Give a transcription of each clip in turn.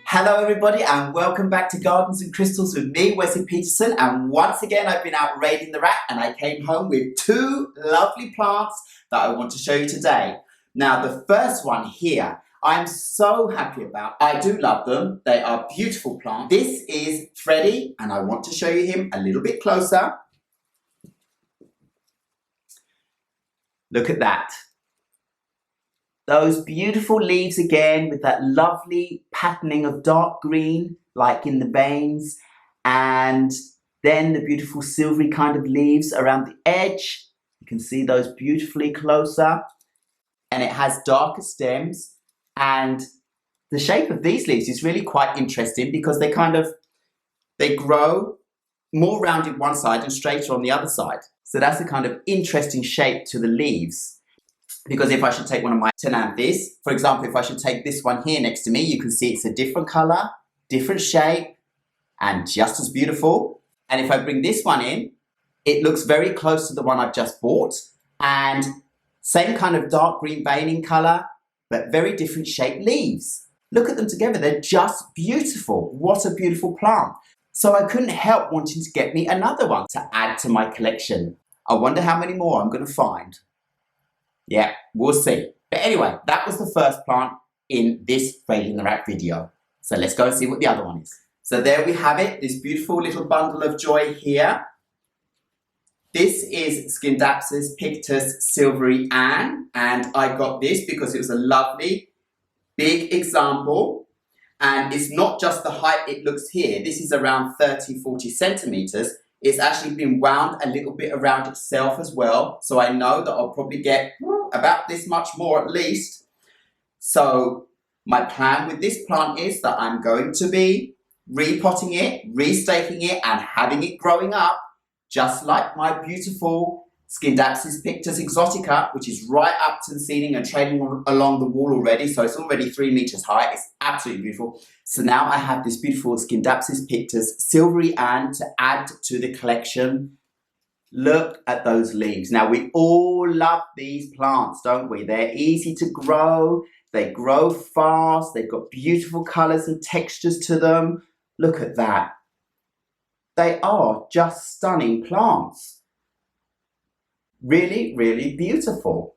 Hello everybody and welcome back to Gardens and Crystals with me, Wesley Peterson, and once again I've been out raiding the rack and I came home with two lovely plants that I want to show you today. Now the first one here, I'm so happy about. I do love them. They are beautiful plants. This is Freddie and I want to show you him a little bit closer. Look at that. Those beautiful leaves again with that lovely patterning of dark green like in the veins, and then the beautiful silvery kind of leaves around the edge. You can see those beautifully closer, and it has darker stems, and the shape of these leaves is really quite interesting because they grow more rounded one side and straighter on the other side. So that's a kind of interesting shape to the leaves. Because if I should take one of my Tenanthes, for example, if I should take this one here next to me, you can see it's a different color, different shape, and just as beautiful. And if I bring this one in, it looks very close to the one I've just bought, and same kind of dark green veining color, but very different shaped leaves. Look at them together, they're just beautiful. What a beautiful plant. So I couldn't help wanting to get me another one to add to my collection. I wonder how many more I'm going to find. Yeah, we'll see. But anyway, that was the first plant in this Raiding the Rack video. So let's go and see what the other one is. So there we have it, this beautiful little bundle of joy here. This is Scindapsus, pictus, Silvery, and I got this because it was a lovely big example. And it's not just the height it looks here. This is around 30-40 centimeters. It's actually been wound a little bit around itself as well. So I know that I'll probably get about this much more at least. So my plan with this plant is that I'm going to be repotting it, restaking it, and having it growing up, just like my beautiful Scindapsus pictus exotica, which is right up to the ceiling and trailing along the wall already. So it's already 3 meters high. It's absolutely beautiful. So now I have this beautiful Scindapsus pictus Silvery to add to the collection. Look at those leaves. Now we all love these plants, don't we? They're easy to grow. They grow fast. They've got beautiful colors and textures to them. Look at that. They are just stunning plants. Really, really beautiful.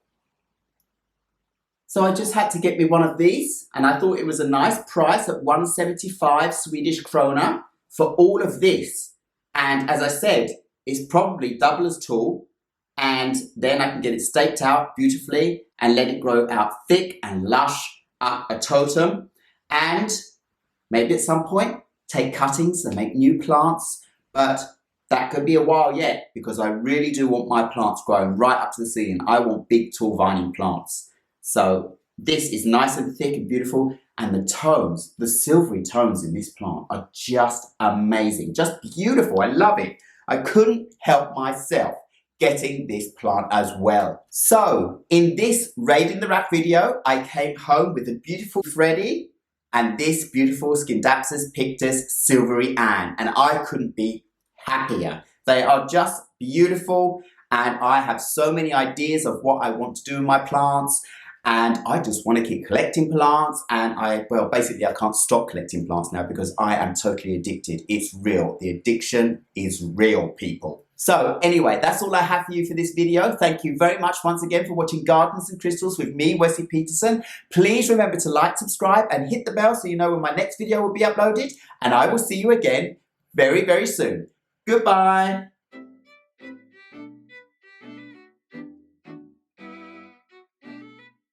So I just had to get me one of these, and I thought it was a nice price at 175 Swedish krona for all of this. And as I said, it's probably double as tall, and then I can get it staked out beautifully and let it grow out thick and lush up a totem, and maybe at some point take cuttings and make new plants, but that could be a while yet because I really do want my plants growing right up to the ceiling. I want big tall vining plants. So this is nice and thick and beautiful, and the tones, the silvery tones in this plant are just amazing, just beautiful. I love it. I couldn't help myself getting this plant as well. So in this Raiding the Rack video, I came home with a beautiful Freddie and this beautiful Scindapsus pictus Silvery and I couldn't be happier. They are just beautiful, and I have so many ideas of what I want to do with my plants, and I just want to keep collecting plants, and basically I can't stop collecting plants now because I am totally addicted. It's real. The addiction is real, people. So anyway, that's all I have for you for this video. Thank you very much once again for watching Gardens and Crystals with me, Wesley Peterson. Please remember to like, subscribe, and hit the bell so you know when my next video will be uploaded, and I will see you again very, very soon. Goodbye.